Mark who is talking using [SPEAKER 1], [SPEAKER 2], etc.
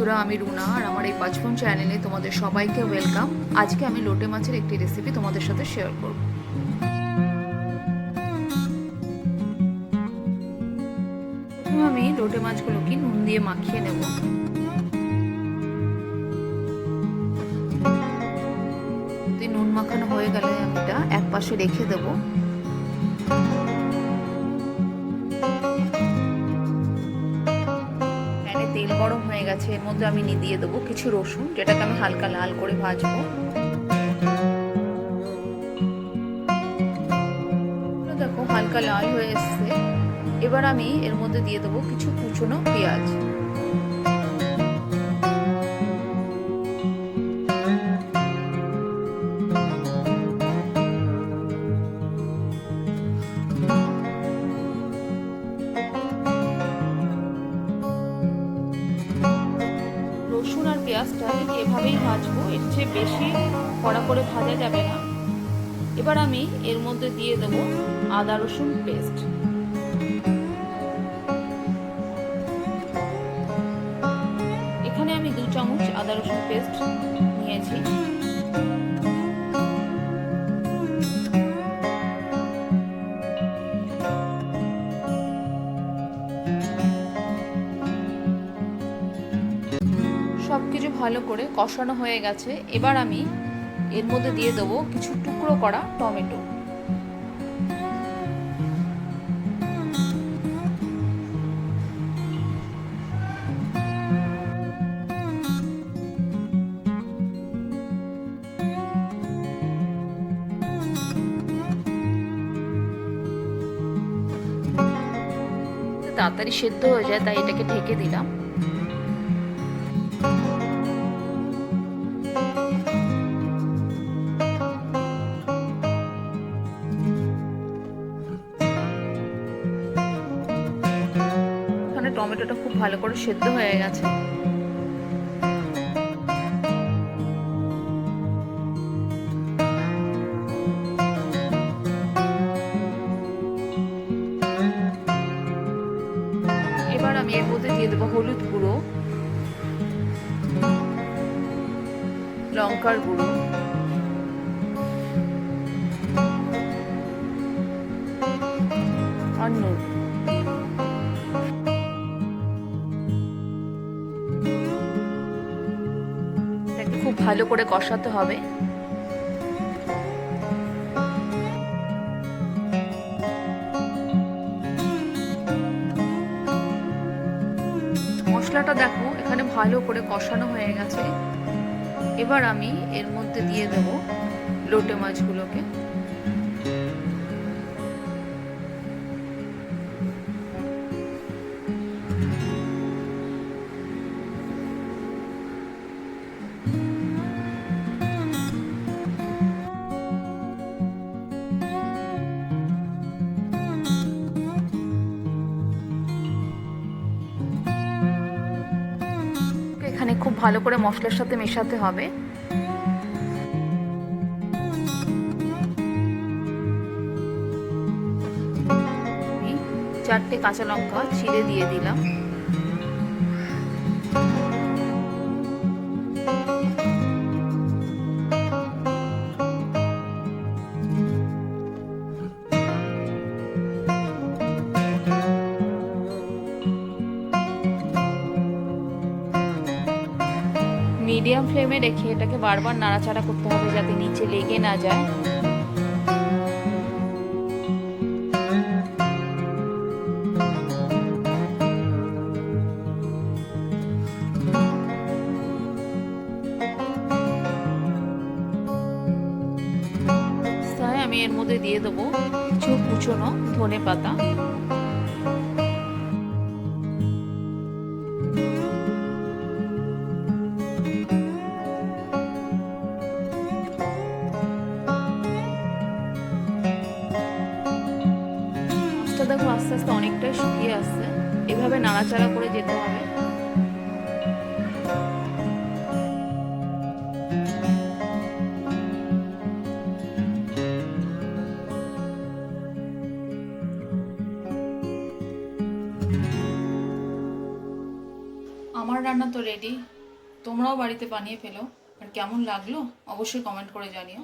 [SPEAKER 1] বন্ধুরা, আমি রুনা আর আমার এই পাঁচফোন চ্যানেলে তোমাদের সবাইকে ওয়েলকাম। আজকে আমি লোটে মাছের একটি রেসিপি তোমাদের সাথে শেয়ার করব। প্রথমে আমি লোটে মাছগুলোকে নুন দিয়ে মাখিয়ে নেব। নুন মাখানো হয়ে গেলে আমি এটা এক পাশে রেখে দেবো। তেল গরম হয়ে গেছে, এর মধ্যে আমি দিয়ে দেবো কিছু রসুন, যেটাকে আমি হালকা লাল করে ভাজবো। দেখো হালকা লাল হয়ে এসছে। এবার আমি এর মধ্যে দিয়ে দেবো কিছু কুচনো পেঁয়াজ। রসুন আর পেঁয়াজটা এভাবেই ভাজবো, এর চেয়ে বেশি কড়া করে ভাজা যাবে না। এবার আমি এর মধ্যে দিয়ে দেবো আদা রসুন পেস্ট। এখানে আমি 2 চামচ আদা রসুন পেস্ট নিয়েছি। সবকিছু ভালো করে কষানো হয়ে গেছে। এবার আমি এর মধ্যে দিয়ে দেবো কিছু টুকরো করা টমেটো। তাড়াতাড়ি সেদ্ধ হয়ে যায়, তাই এটাকে ঢেকে দিলাম। এখানে টমেটোটা খুব ভালো করে সেদ্ধ হয়ে গেছে। এবার আমি এর মধ্যে দিয়ে দেবো হলুদ গুঁড়ো, লঙ্কার গুঁড়ো, আর নুন। এটাকে খুব ভালো করে কষাতে হবে। মশলাটা দেখো এখানে ভালো করে কষানো হয়ে গেছে। এবার আমি এর মধ্যে দিয়ে দেব লোটে মাছগুলোকে। এখানে খুব ভালো করে মশলার সাথে মেশাতে হবে। আমি 4টে কাঁচা লঙ্কা চিড়ে দিয়ে দিলাম। মিডিয়াম ফ্লেমে রেখে এটাকে বারবার নাড়াচাড়া করতে হবে যাতে নিচে লেগে না যায়। আমি এর মধ্যে দিয়ে দেবো কিছু কুচনো ধনে পাতা। দেখো আস্তে আস্তে অনেকটাই শুকিয়ে আসছে, এভাবে নাড়াচাড়া করে যেতে হবে। আমার রান্না তো রেডি। তোমরাও বাড়িতে বানিয়ে ফেলো, আর কেমন লাগলো অবশ্যই কমেন্ট করে জানিও।